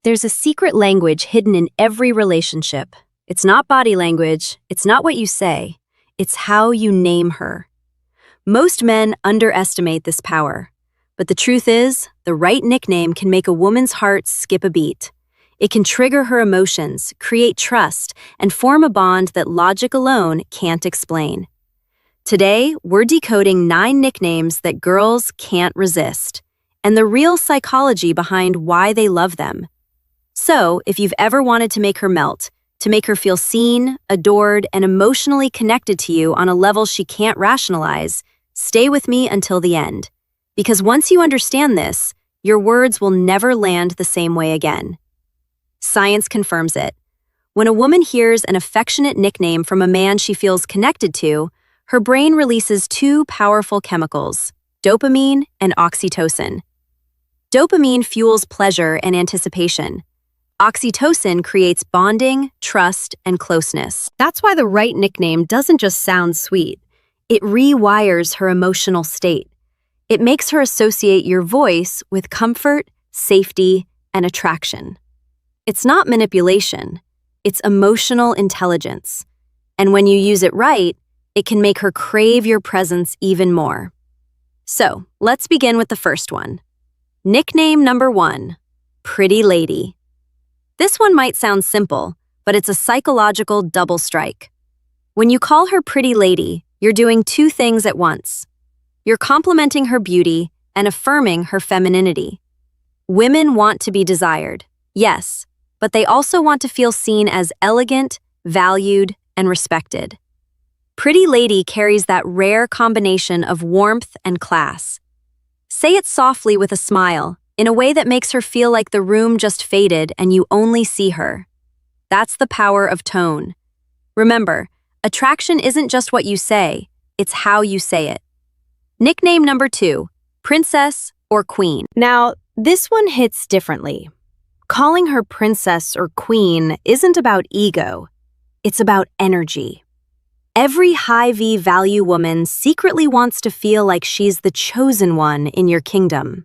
There's a secret language hidden in every relationship. It's not body language, it's not what you say, it's how you name her. Most men underestimate this power. But the truth is, the right nickname can make a woman's heart skip a beat. It can trigger her emotions, create trust, and form a bond that logic alone can't explain. Today, we're decoding 9 nicknames that girls can't resist, and the real psychology behind why they love them. So, if you've ever wanted to make her melt, to make her feel seen, adored, and emotionally connected to you on a level she can't rationalize, stay with me until the end. Because once you understand this, your words will never land the same way again. Science confirms it. When a woman hears an affectionate nickname from a man she feels connected to, her brain releases 2 powerful chemicals, dopamine and oxytocin. Dopamine fuels pleasure and anticipation. Oxytocin creates bonding, trust, and closeness. That's why the right nickname doesn't just sound sweet. It rewires her emotional state. It makes her associate your voice with comfort, safety, and attraction. It's not manipulation. It's emotional intelligence. And when you use it right, it can make her crave your presence even more. So, let's begin with the first one. Nickname number 1, Pretty Lady. This one might sound simple, but it's a psychological double strike. When you call her Pretty Lady, you're doing 2 things at once. You're complimenting her beauty and affirming her femininity. Women want to be desired, yes, but they also want to feel seen as elegant, valued, and respected. Pretty Lady carries that rare combination of warmth and class. Say it softly with a smile, in a way that makes her feel like the room just faded and you only see her. That's the power of tone. Remember, attraction isn't just what you say, it's how you say it. Nickname number 2, Princess or Queen. Now, this one hits differently. Calling her princess or queen isn't about ego, it's about energy. Every high-V value woman secretly wants to feel like she's the chosen one in your kingdom.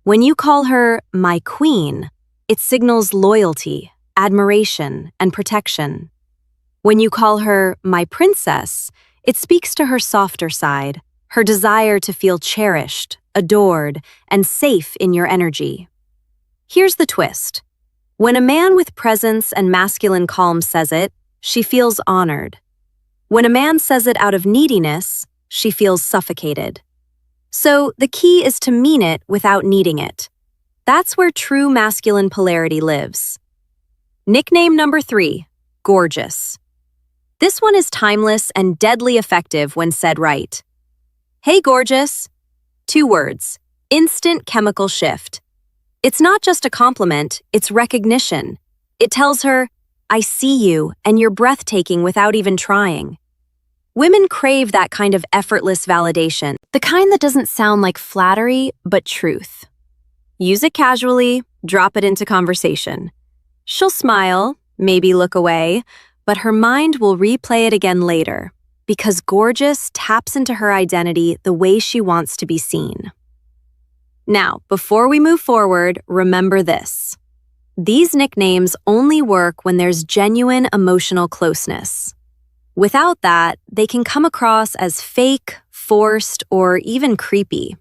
When you call her my queen, it signals loyalty, admiration, and protection. When you call her my princess, it speaks to her softer side, her desire to feel cherished, adored, and safe in your energy. Here's the twist. When a man with presence and masculine calm says it, she feels honored. When a man says it out of neediness, she feels suffocated. So the key is to mean it without needing it. That's where true masculine polarity lives. Nickname number 3, Gorgeous. This one is timeless and deadly effective when said right. Hey, gorgeous. 2 words, instant chemical shift. It's not just a compliment, it's recognition. It tells her, I see you and you're breathtaking without even trying. Women crave that kind of effortless validation, the kind that doesn't sound like flattery, but truth. Use it casually, drop it into conversation. She'll smile, maybe look away, but her mind will replay it again later, because gorgeous taps into her identity the way she wants to be seen. Now, before we move forward, remember this. These nicknames only work when there's genuine emotional closeness. Without that, they can come across as fake, forced, or even creepy.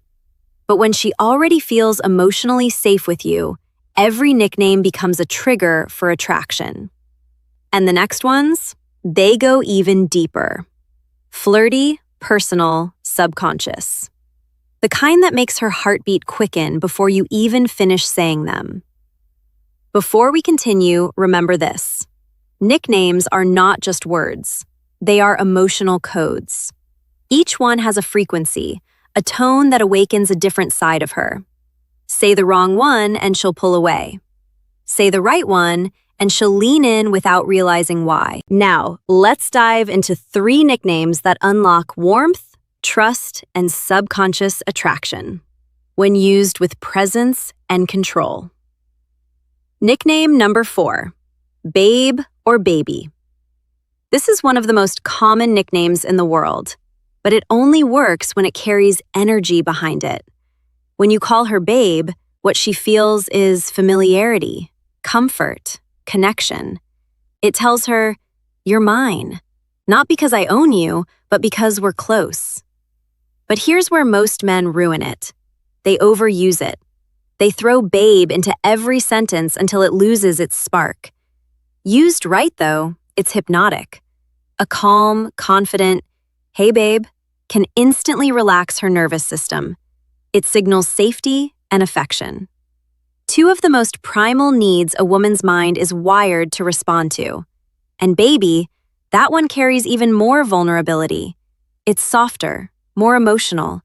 But when she already feels emotionally safe with you, every nickname becomes a trigger for attraction. And the next ones? They go even deeper. Flirty, personal, subconscious. The kind that makes her heartbeat quicken before you even finish saying them. Before we continue, remember this. Nicknames are not just words. They are emotional codes. Each one has a frequency, a tone that awakens a different side of her. Say the wrong one and she'll pull away. Say the right one and she'll lean in without realizing why. Now, let's dive into 3 nicknames that unlock warmth, trust, and subconscious attraction when used with presence and control. Nickname number 4, Babe or Baby. This is one of the most common nicknames in the world, but it only works when it carries energy behind it. When you call her babe, what she feels is familiarity, comfort, connection. It tells her, "You're mine." Not because I own you, but because we're close. But here's where most men ruin it. They overuse it. They throw babe into every sentence until it loses its spark. Used right, though, it's hypnotic. A calm, confident, "Hey babe," can instantly relax her nervous system. It signals safety and affection. Two of the most primal needs a woman's mind is wired to respond to. And baby, that one carries even more vulnerability. It's softer, more emotional.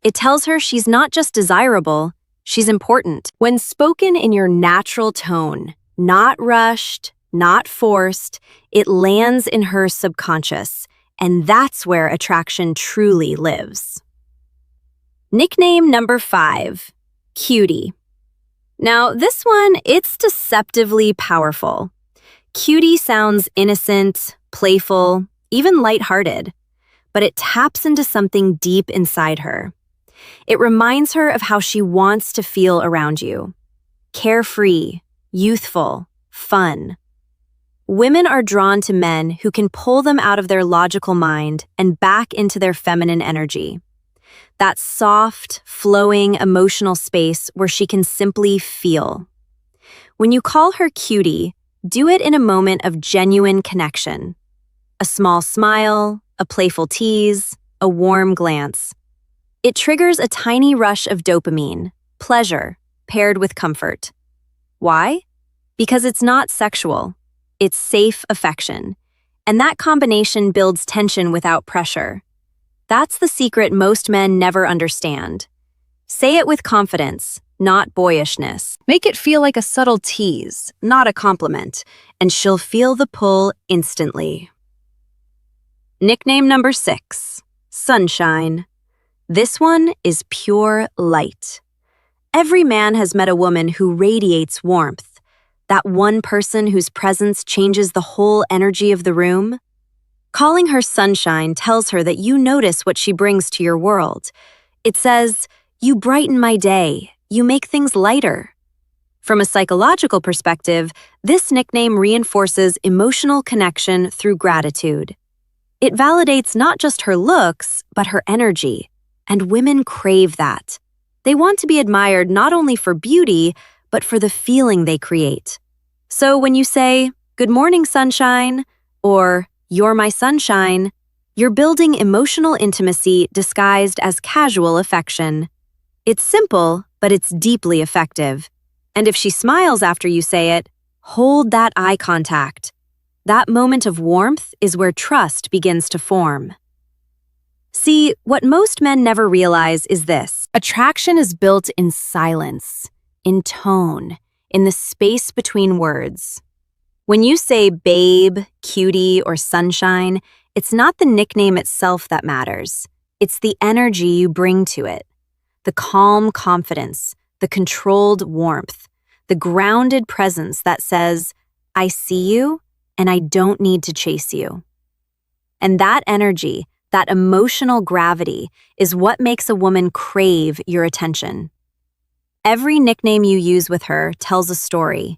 It tells her she's not just desirable, she's important. When spoken in your natural tone, not rushed, not forced, it lands in her subconscious, and that's where attraction truly lives. Nickname number 5, cutie. Now, this one, it's deceptively powerful. Cutie sounds innocent, playful, even lighthearted, but it taps into something deep inside her. It reminds her of how she wants to feel around you. Carefree, youthful, fun. Women are drawn to men who can pull them out of their logical mind and back into their feminine energy. That soft, flowing, emotional space where she can simply feel. When you call her cutie, do it in a moment of genuine connection. A small smile, a playful tease, a warm glance. It triggers a tiny rush of dopamine, pleasure, paired with comfort. Why? Because it's not sexual. It's safe affection. And that combination builds tension without pressure. That's the secret most men never understand. Say it with confidence, not boyishness. Make it feel like a subtle tease, not a compliment, and she'll feel the pull instantly. Nickname number 6, sunshine. This one is pure light. Every man has met a woman who radiates warmth, that one person whose presence changes the whole energy of the room. Calling her sunshine tells her that you notice what she brings to your world. It says, "You brighten my day, you make things lighter." From a psychological perspective, this nickname reinforces emotional connection through gratitude. It validates not just her looks, but her energy, and women crave that. They want to be admired not only for beauty, but for the feeling they create. So when you say, "Good morning, sunshine," or "You're my sunshine," you're building emotional intimacy disguised as casual affection. It's simple, but it's deeply effective. And if she smiles after you say it, hold that eye contact. That moment of warmth is where trust begins to form. See, what most men never realize is this. Attraction is built in silence, in tone, in the space between words. When you say babe, cutie, or sunshine, it's not the nickname itself that matters. It's the energy you bring to it. The calm confidence, the controlled warmth, the grounded presence that says, "I see you, and I don't need to chase you." And that energy, that emotional gravity, is what makes a woman crave your attention. Every nickname you use with her tells a story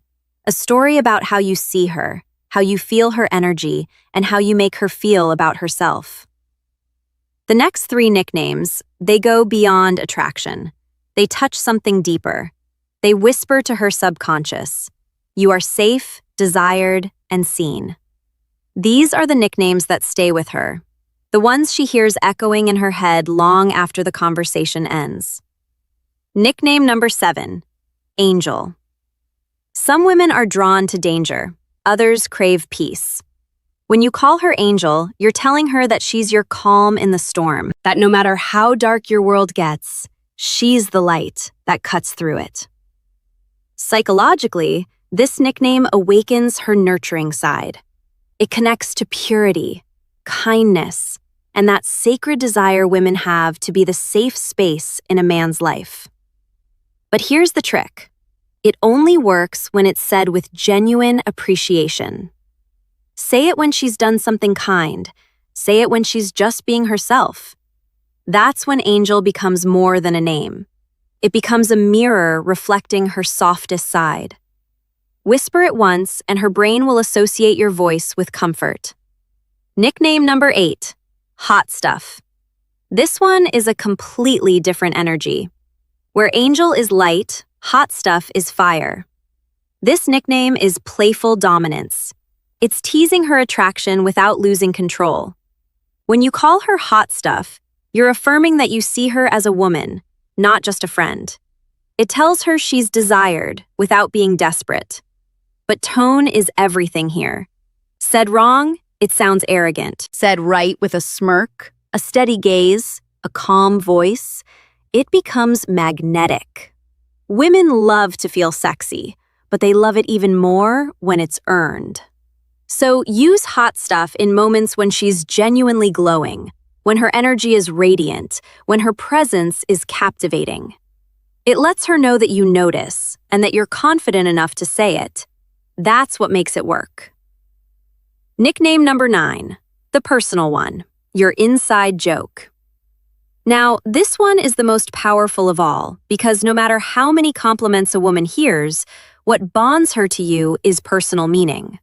about how you see her, how you feel her energy, and how you make her feel about herself. The next 3 nicknames, they go beyond attraction. They touch something deeper. They whisper to her subconscious, "You are safe, desired, and seen." These are the nicknames that stay with her, the ones she hears echoing in her head long after the conversation ends. Nickname number 7, angel. Some women are drawn to danger, others crave peace. When you call her angel, you're telling her that she's your calm in the storm, that no matter how dark your world gets, she's the light that cuts through it. Psychologically, this nickname awakens her nurturing side. It connects to purity, kindness, and that sacred desire women have to be the safe space in a man's life. But here's the trick. It only works when it's said with genuine appreciation. Say it when she's done something kind. Say it when she's just being herself. That's when Angel becomes more than a name. It becomes a mirror reflecting her softest side. Whisper it once, and her brain will associate your voice with comfort. Nickname number 8, hot stuff. This one is a completely different energy. Where Angel is light, hot stuff is fire. This nickname is playful dominance. It's teasing her attraction without losing control. When you call her hot stuff, you're affirming that you see her as a woman, not just a friend. It tells her she's desired without being desperate. But tone is everything here. Said wrong, it sounds arrogant. Said right with a smirk, a steady gaze, a calm voice, it becomes magnetic. Women love to feel sexy, but they love it even more when it's earned. So use hot stuff in moments when she's genuinely glowing, when her energy is radiant, when her presence is captivating. It lets her know that you notice and that you're confident enough to say it. That's what makes it work. Nickname number 9, the personal one, your inside joke. Now, this one is the most powerful of all because no matter how many compliments a woman hears, what bonds her to you is personal meaning.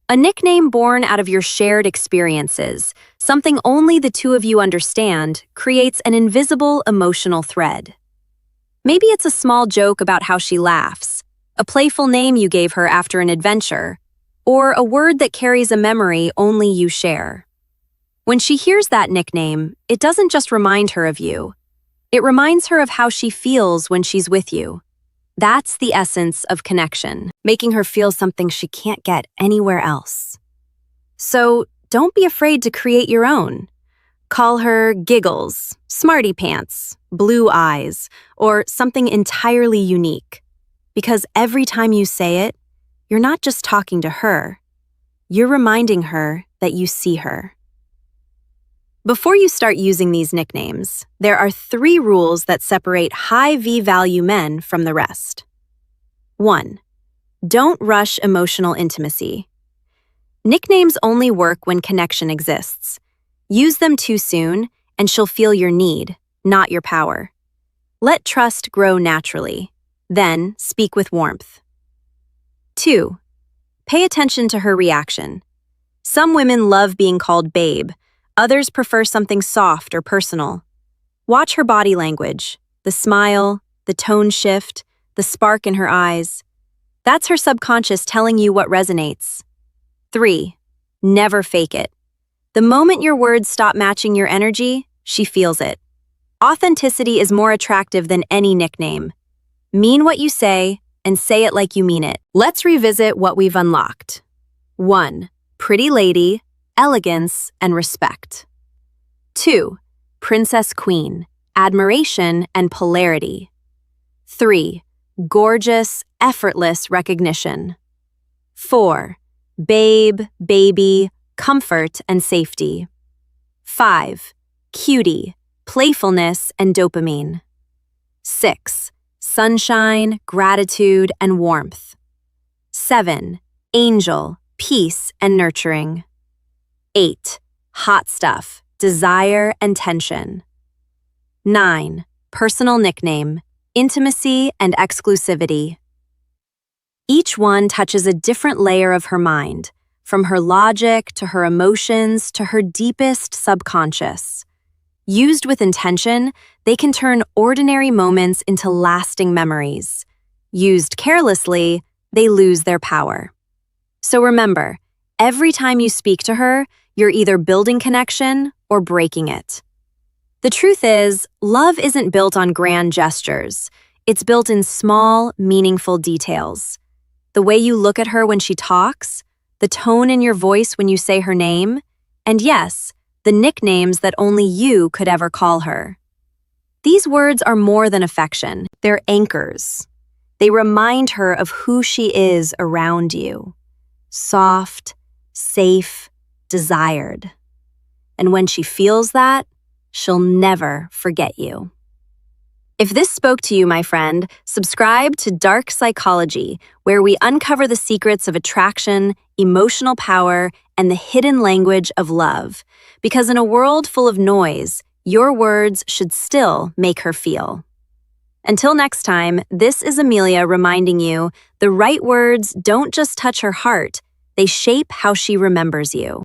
A nickname born out of your shared experiences, something only the two of you understand, creates an invisible emotional thread. Maybe it's a small joke about how she laughs, a playful name you gave her after an adventure, or a word that carries a memory only you share. When she hears that nickname, it doesn't just remind her of you. It reminds her of how she feels when she's with you. That's the essence of connection, making her feel something she can't get anywhere else. So don't be afraid to create your own. Call her Giggles, Smarty Pants, Blue Eyes, or something entirely unique. Because every time you say it, you're not just talking to her. You're reminding her that you see her. Before you start using these nicknames, there are 3 rules that separate high V-value men from the rest. 1. Don't rush emotional intimacy. Nicknames only work when connection exists. Use them too soon, and she'll feel your need, not your power. Let trust grow naturally. Then, speak with warmth. 2. Pay attention to her reaction. Some women love being called babe. Others prefer something soft or personal. Watch her body language, the smile, the tone shift, the spark in her eyes. That's her subconscious telling you what resonates. 3. Never fake it. The moment your words stop matching your energy, she feels it. Authenticity is more attractive than any nickname. Mean what you say, and say it like you mean it. Let's revisit what we've unlocked. 1. Pretty lady, elegance, and respect. 2. Princess queen, admiration and polarity. 3. Gorgeous, effortless recognition. 4. Babe, baby, comfort and safety. 5. Cutie, playfulness and dopamine. 6. Sunshine, gratitude and warmth. 7. Angel, peace and nurturing. 8. Hot stuff, desire and tension. 9. Personal nickname, intimacy and exclusivity. Each one touches a different layer of her mind, from her logic to her emotions to her deepest subconscious. Used with intention, they can turn ordinary moments into lasting memories. Used carelessly, they lose their power. So remember, every time you speak to her, you're either building connection or breaking it. The truth is, love isn't built on grand gestures. It's built in small, meaningful details. The way you look at her when she talks, the tone in your voice when you say her name, and yes, the nicknames that only you could ever call her. These words are more than affection. They're anchors. They remind her of who she is around you. Soft, safe, desired. And when she feels that, she'll never forget you. If this spoke to you, my friend, subscribe to Dark Psychology, where we uncover the secrets of attraction, emotional power, and the hidden language of love. Because in a world full of noise, your words should still make her feel. Until next time, this is Amelia reminding you the right words don't just touch her heart, they shape how she remembers you.